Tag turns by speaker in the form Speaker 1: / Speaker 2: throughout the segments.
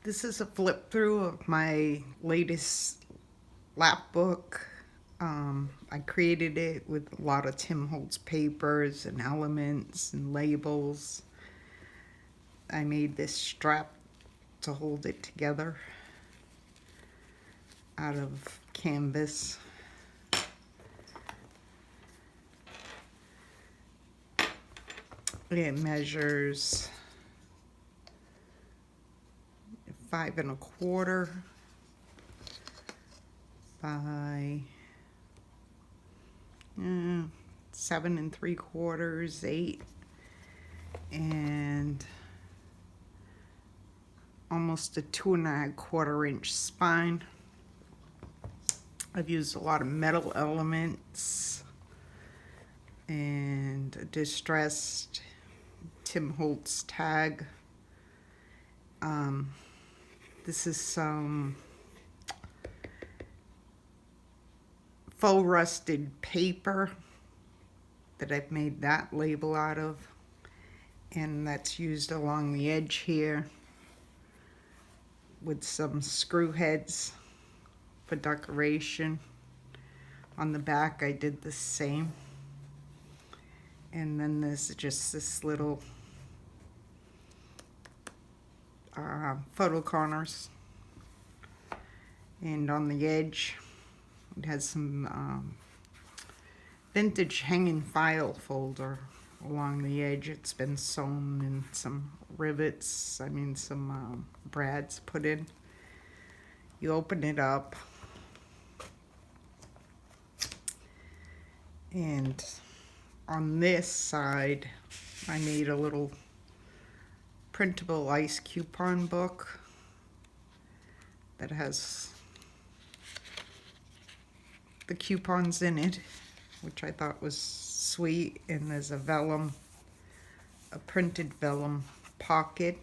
Speaker 1: This is a flip through of my latest lapbook. I created it with a lot of Tim Holtz papers and elements and labels. I made this strap to hold it together out of canvas. It measures 5 1/4 by 7 3/4, 8, and almost a 2 1/4 inch spine. I've used a lot of metal elements and a distressed Tim Holtz tag. This is some faux rusted paper that I've made that label out of, and that's used along the edge here with some screw heads for decoration. On the back I did the same, and then there's just this little photo corners, and on the edge it has some vintage hanging file folder along the edge. It's been sewn and some rivets, some brads put in. You open it up, and on this side I made a little printable ice coupon book that has the coupons in it, which I thought was sweet. And there's a printed vellum pocket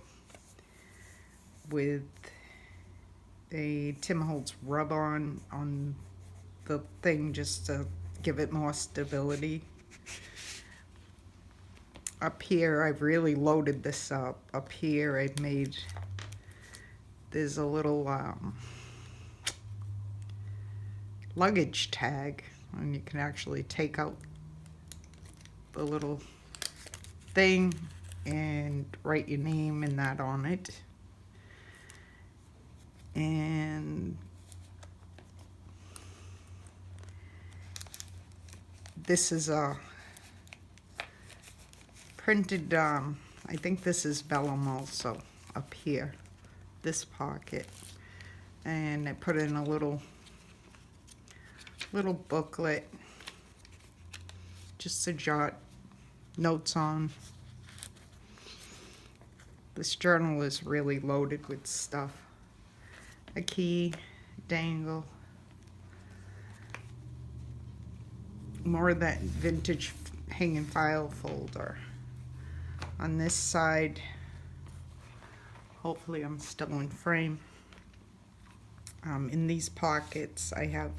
Speaker 1: with a Tim Holtz rub-on on the thing just to give it more stability. Up here, I've really loaded this up. Up here, there's a little luggage tag, and you can actually take out the little thing and write your name and that on it. And this is a printed, I think this is vellum also up here, this pocket. And I put in a little booklet just to jot notes on. This journal is really loaded with stuff. A key, dangle, more of that vintage hanging file folder. On this side, hopefully I'm still in frame. In these pockets I have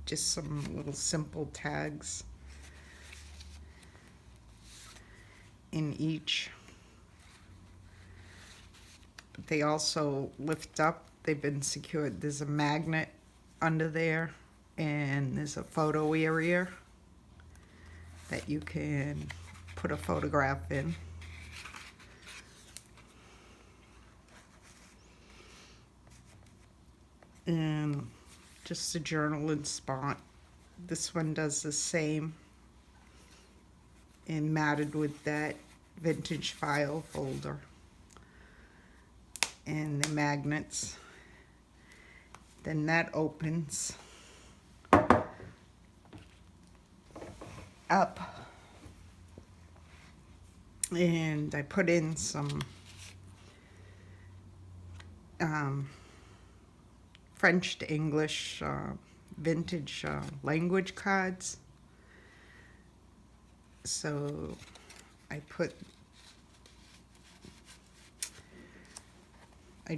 Speaker 1: just some little simple tags in each. But they also lift up. They've been secured. There's a magnet under there, and there's a photo area that you can put a photograph in. And just a journaling spot. This one does the same, and matted with that vintage file folder and the magnets. Then that opens up, and I put in some French to English vintage language cards. So I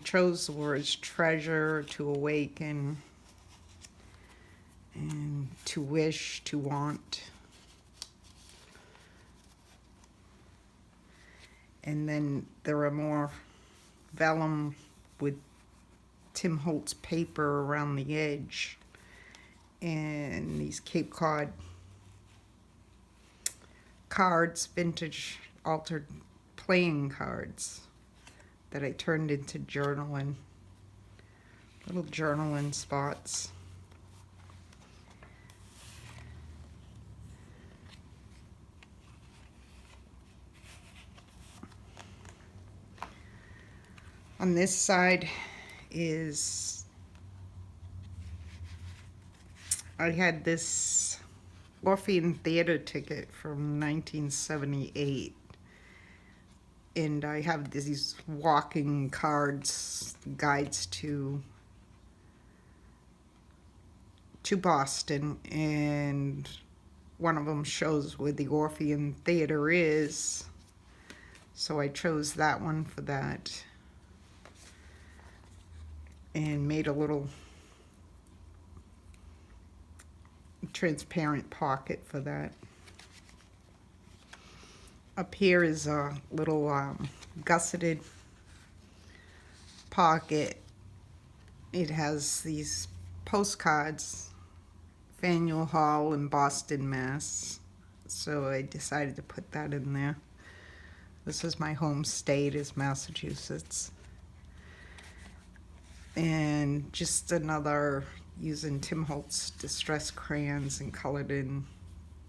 Speaker 1: chose the words treasure, to awaken, and to wish, to want. And then there are more vellum with Tim Holtz paper around the edge, and these Cape Cod cards, vintage altered playing cards that I turned into journaling, little journaling spots. On this side is, I had this Orpheum Theater ticket from 1978, and I have these walking cards, guides to Boston, and one of them shows where the Orpheum Theater is, so I chose that one for that, and made a little transparent pocket for that. Up here is a little gusseted pocket. It has these postcards, Faneuil Hall in Boston, Mass. So I decided to put that in there. This is my home state, is Massachusetts. And just another, using Tim Holtz distress crayons and colored in.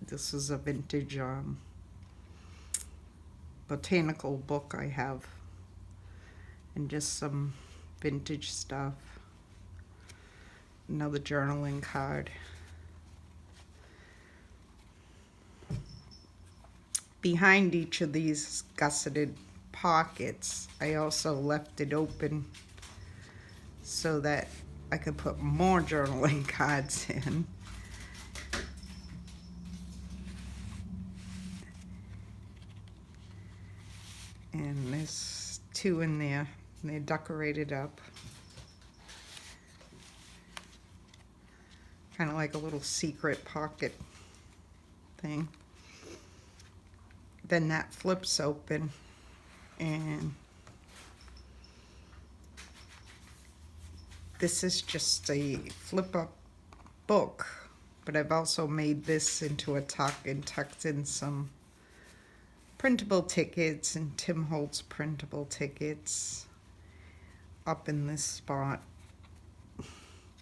Speaker 1: This is a vintage botanical book I have, and just some vintage stuff. Another journaling card. Behind each of these gusseted pockets, I also left it open so that I could put more journaling cards in. And there's two in there, and they're decorated up. Kind of like a little secret pocket thing. Then that flips open, and this is just a flip-up book, but I've also made this into a tuck and tucked in some printable tickets and Tim Holtz printable tickets up in this spot,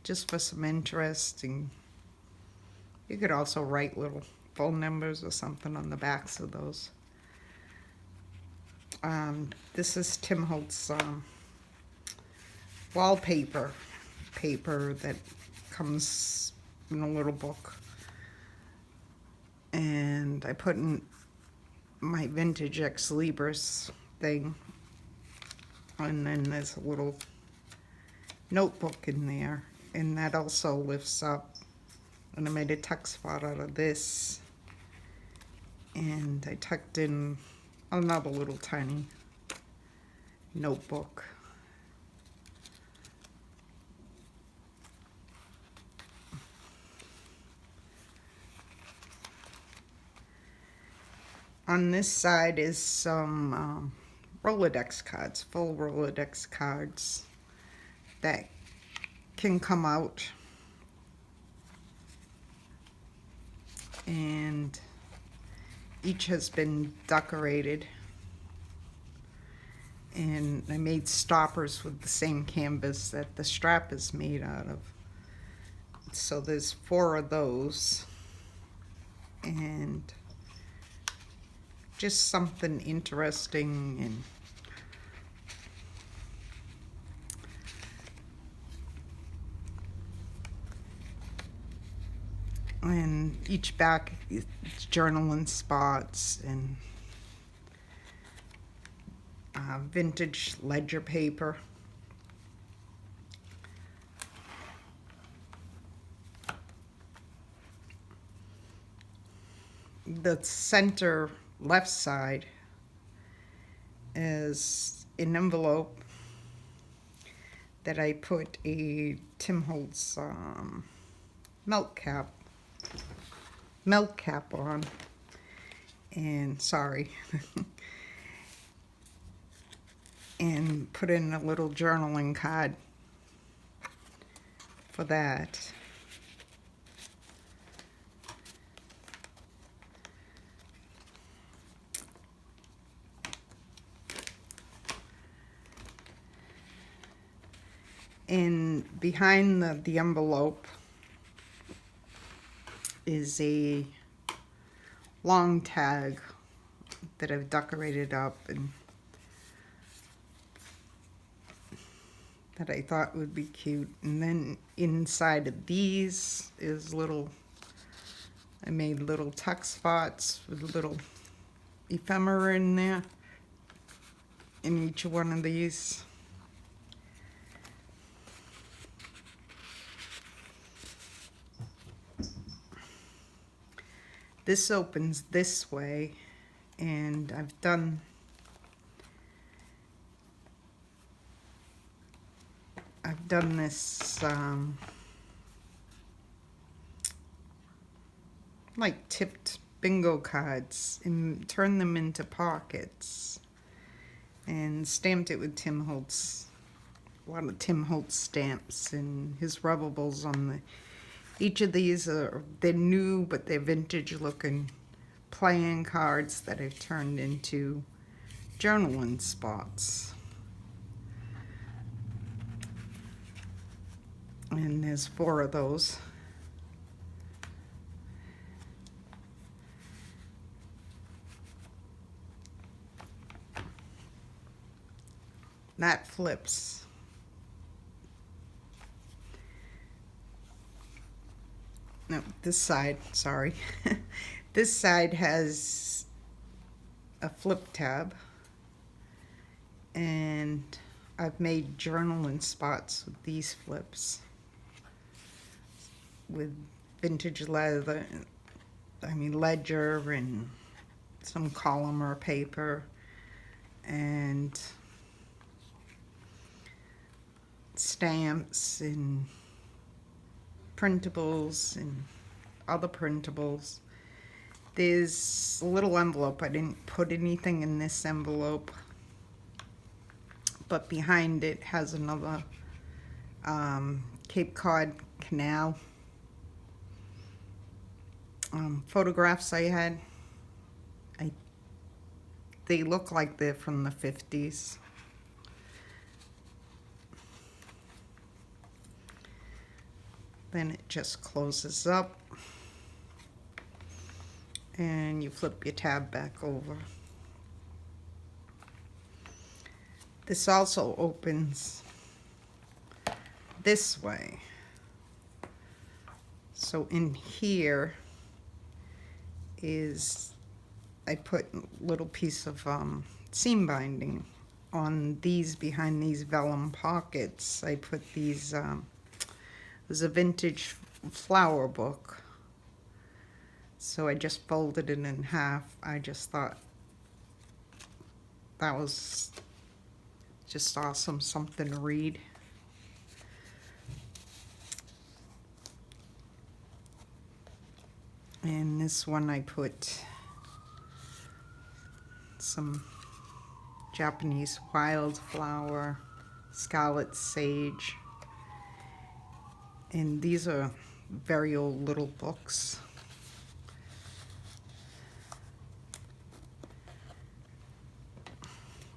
Speaker 1: just for some interest. And you could also write little phone numbers or something on the backs of those. This is Tim Holtz wallpaper paper that comes in a little book, and I put in my vintage ex libris thing, and then there's a little notebook in there, and that also lifts up, and I made a tuck spot out of this, and I tucked in another little tiny notebook. On this side is some Rolodex cards, full Rolodex cards that can come out, and each has been decorated, and I made stoppers with the same canvas that the strap is made out of. So there's 4 of those, and just something interesting, and each back is journaling spots and vintage ledger paper. The center left side is an envelope that I put a Tim Holtz milk cap on, and sorry, and put in a little journaling card for that. And behind the envelope is a long tag that I've decorated up and that I thought would be cute. And then inside of these is I made little tuck spots with little ephemera in there in each one of these. This opens this way, and I've done this like tipped bingo cards and turned them into pockets and stamped it with Tim Holtz, a lot of Tim Holtz stamps and his rubbables on the. Each of these they're new, but they're vintage looking playing cards that I've turned into journaling spots. And there's 4 of those. That flips. No, this side, sorry. This side has a flip tab, and I've made journaling spots with these flips with vintage ledger and some Collamer paper and stamps and printables and other printables. There's a little envelope. I didn't put anything in this envelope, but behind it has another Cape Cod Canal photographs I had. They look like they're from the 50s. Then it just closes up and you flip your tab back over. This also opens this way. So in here is, I put a little piece of seam binding on these, behind these vellum pockets. I put these, there's a vintage flower book. So I just folded it in half. I just thought that was just awesome, something to read. And this one I put some Japanese wildflower, scarlet sage. And these are very old little books.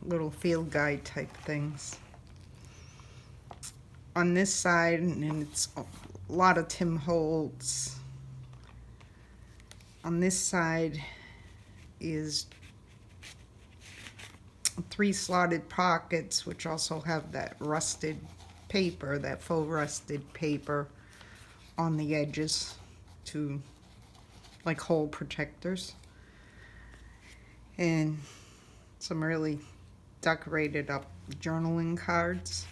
Speaker 1: Little field guide type things. On this side, and it's a lot of Tim Holtz. On this side is 3 slotted pockets, which also have that rusted paper, that faux rusted paper on the edges to like hole protectors. And some really decorated up journaling cards.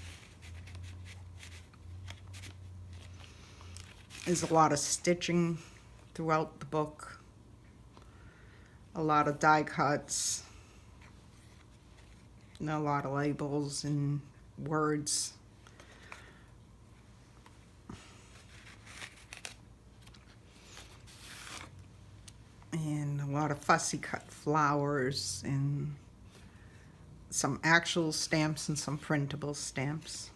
Speaker 1: There's a lot of stitching throughout the book. A lot of die cuts. And a lot of labels and words. And a lot of fussy cut flowers and some actual stamps and some printable stamps.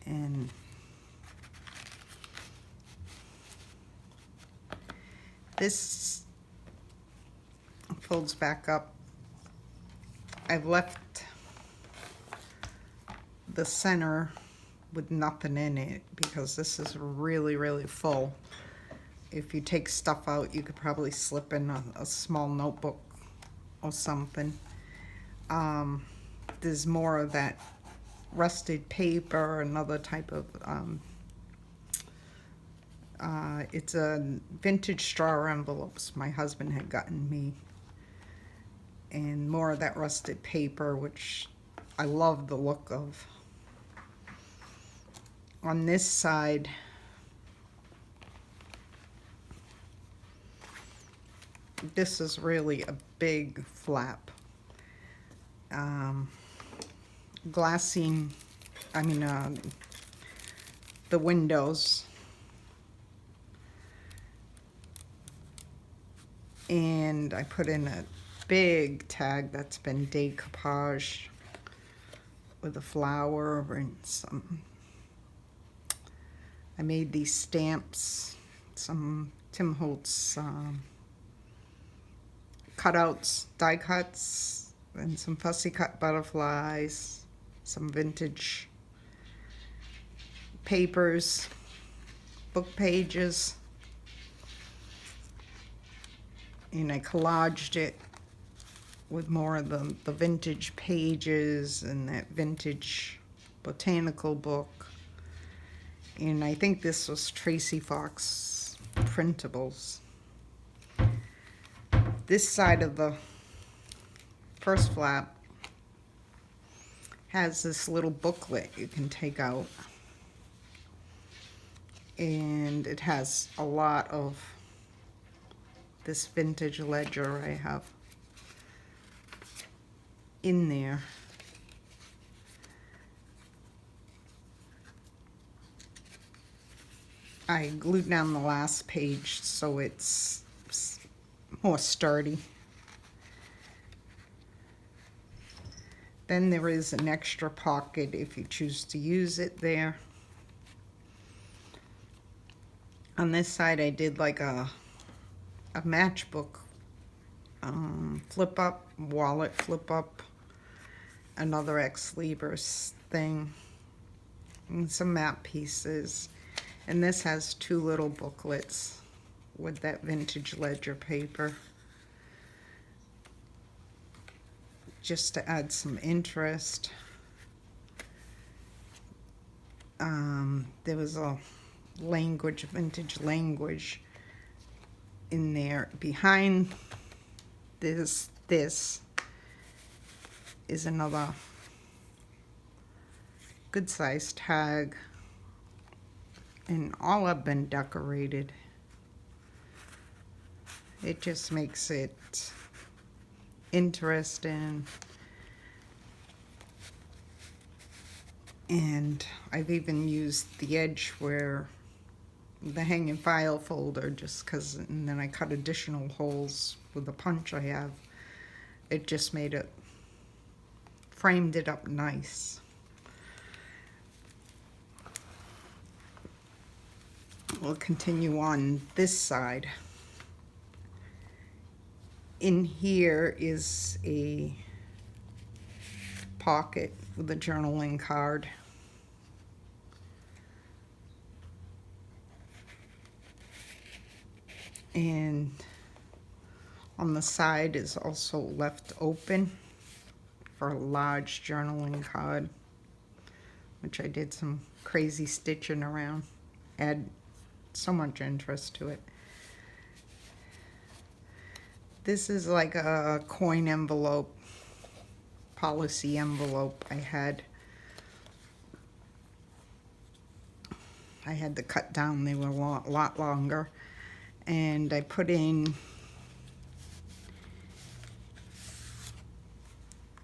Speaker 1: And This folds back up. I've left the center with nothing in it because this is really, really full. If you take stuff out, you could probably slip in a small notebook or something. There's more of that rusted paper, another type of, it's a vintage straw envelopes my husband had gotten me. And more of that rusted paper, which I love the look of. On this side, this is really a big flap. Glassing, the windows. And I put in a big tag that's been decoupaged with a flower and some. I made these stamps, some Tim Holtz cutouts, die cuts, and some fussy cut butterflies, some vintage papers, book pages, and I collaged it with more of the vintage pages and that vintage botanical book. And I think this was Tracy Fox printables. This side of the first flap has this little booklet you can take out. And it has a lot of this vintage ledger I have in there. I glued down the last page so it's more sturdy. Then there is an extra pocket if you choose to use it there. On this side I did like a matchbook flip up, wallet flip up, another Ex Libris thing, and some map pieces. And this has two little booklets with that vintage ledger paper, just to add some interest. There was a language, vintage language in there. Behind this is another good sized tag, and all have been decorated. It just makes it interesting. And I've even used the edge where the hanging file folder, just because, and then I cut additional holes with the punch I have. It just made it, framed it up nice. We'll continue on this side. In here is a pocket with a journaling card. And on the side is also left open for a large journaling card, which I did some crazy stitching around. Add so much interest to it. This is like a coin envelope, policy envelope I had. I had to cut down, they were a lot longer. And I put in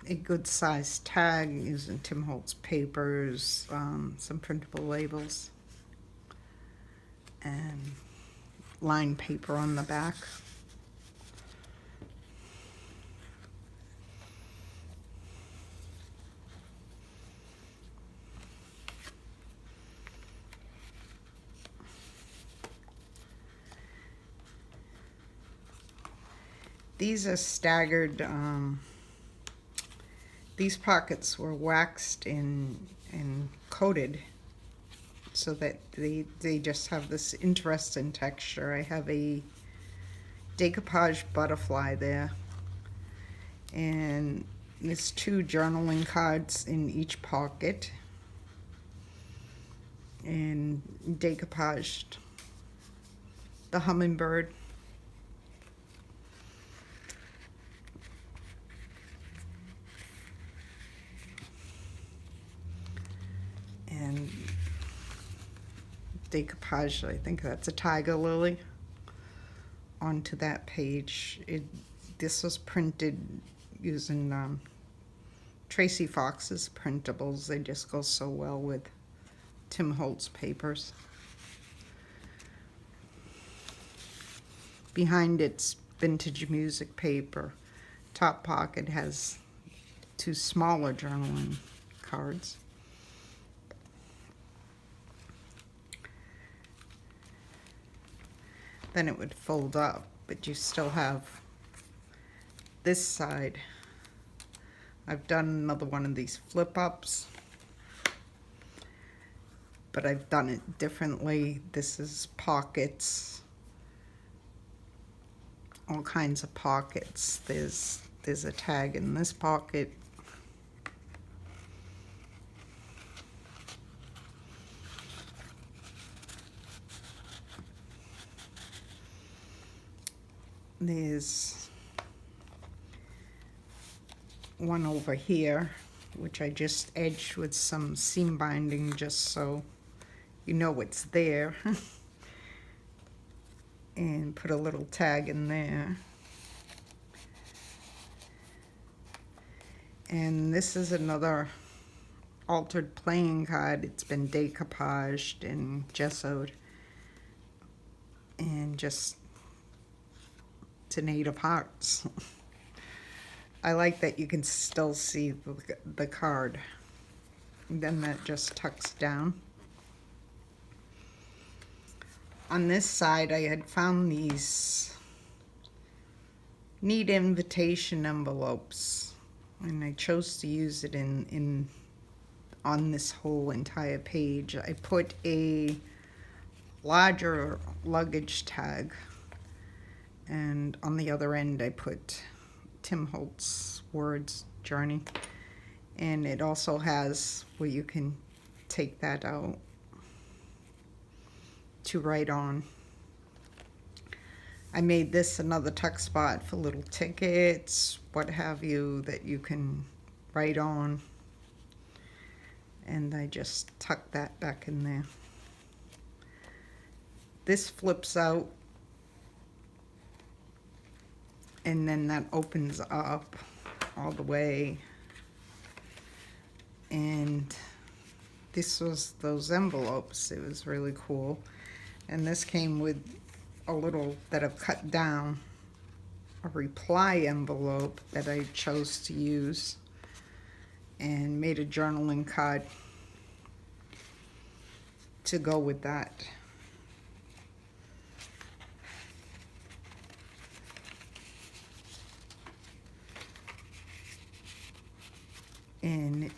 Speaker 1: a good sized tag using Tim Holtz papers, some printable labels, and lined paper on the back. These are staggered. These pockets were waxed and coated so that they just have this interesting texture. I have a decoupage butterfly there, and there's 2 journaling cards in each pocket, and decoupaged the hummingbird. And decoupage, I think that's a tiger lily, onto that page. This was printed using Tracy Fox's printables. They just go so well with Tim Holtz papers. Behind it's vintage music paper. Top pocket has 2 smaller journaling cards. Then it would fold up, but you still have this side. I've done another one of these flip-ups, but I've done it differently. This is pockets, all kinds of pockets. There's a tag in this pocket. There's one over here, which I just edged with some seam binding just so you know it's there. And put a little tag in there. And this is another altered playing card. It's been decoupaged and gessoed and just to native hearts. I like that you can still see the card. And then that just tucks down. On this side, I had found these neat invitation envelopes, and I chose to use it on this whole entire page. I put a larger luggage tag, and on the other end I put Tim Holtz words, journey, and it also has where you can take that out to write on. I made this another tuck spot for little tickets, what have you, that you can write on, and I just tuck that back in there. This flips out, and then that opens up all the way, and this was those envelopes. It was really cool. And this came with a little that I've cut down, a reply envelope that I chose to use, and made a journaling card to go with that. And it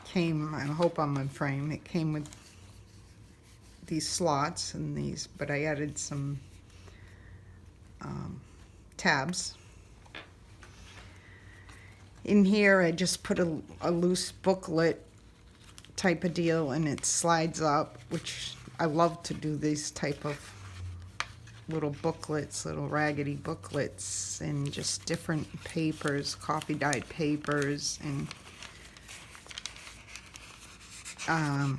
Speaker 1: came, I hope I'm in frame, it came with these slots and these, but I added some tabs. In here I just put a loose booklet type of deal, and it slides up, which I love to do these type of little booklets, little raggedy booklets, and just different papers, coffee dyed papers, and I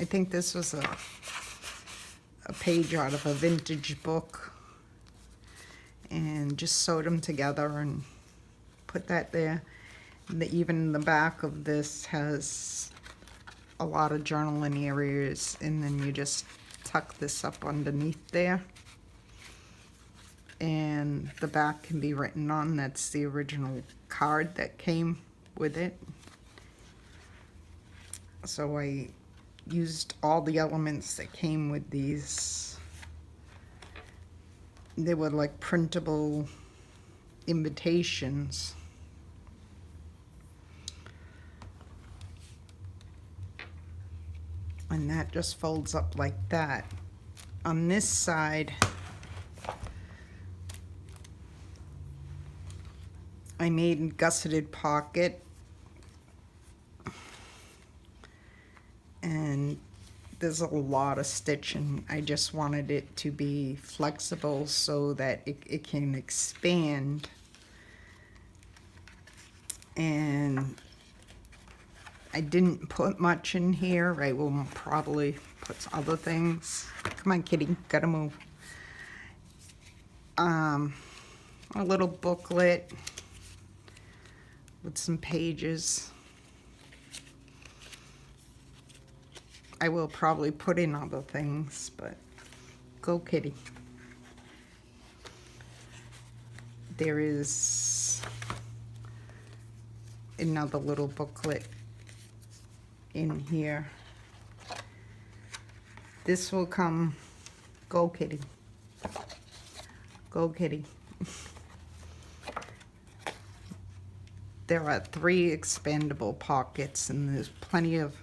Speaker 1: think this was a page out of a vintage book, and just sewed them together and put that there. And even the back of this has a lot of journaling areas, and then you just tuck this up underneath there, and the back can be written on. That's the original card that came with it. So I used all the elements that came with these. They were like printable invitations. And that just folds up like that. On this side, I made a gusseted pocket, and there's a lot of stitching. I just wanted it to be flexible so that it can expand. And I didn't put much in here. I will probably put other things. Come on, kitty, gotta move. A little booklet with some pages. I will probably put in other things, but go kitty. There is another little booklet in here. This will come, go kitty, go kitty. There are 3 expandable pockets, and there's plenty of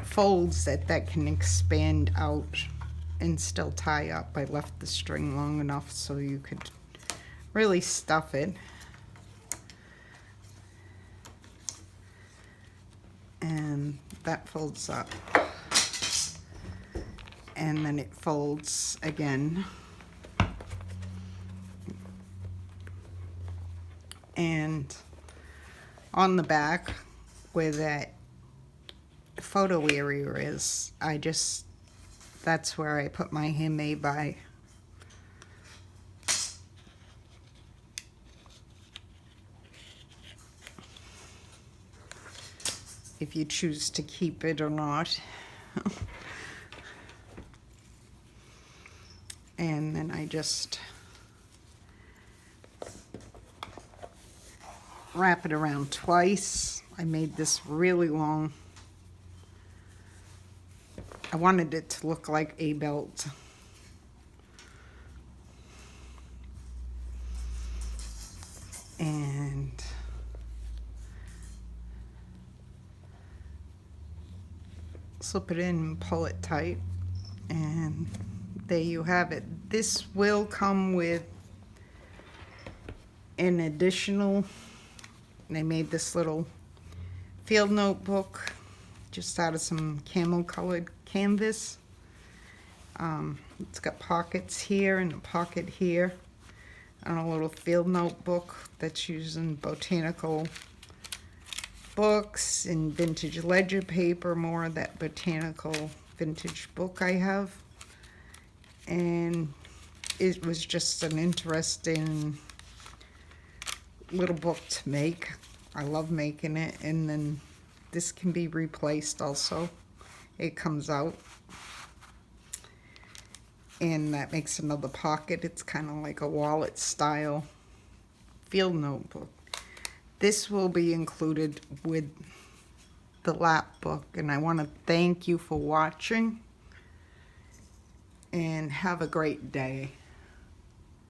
Speaker 1: folds that can expand out and still tie up. I left the string long enough so you could really stuff it. And that folds up. And then it folds again. And on the back where that photo area is, that's where I put my handmade by. If you choose to keep it or not. And then I just wrap it around twice. I made this really long. I wanted it to look like a belt. And slip it in and pull it tight. And there you have it. This will come with an additional, they made this little field notebook just out of some camel colored canvas. It's got pockets here and a pocket here, and a little field notebook that's using botanical books and vintage ledger paper, more of that botanical vintage book I have. And it was just an interesting little book to make. I love making it. And then this can be replaced also. It comes out. And that makes another pocket. It's kind of like a wallet style field notebook. This will be included with the lapbook. And I want to thank you for watching. And have a great day.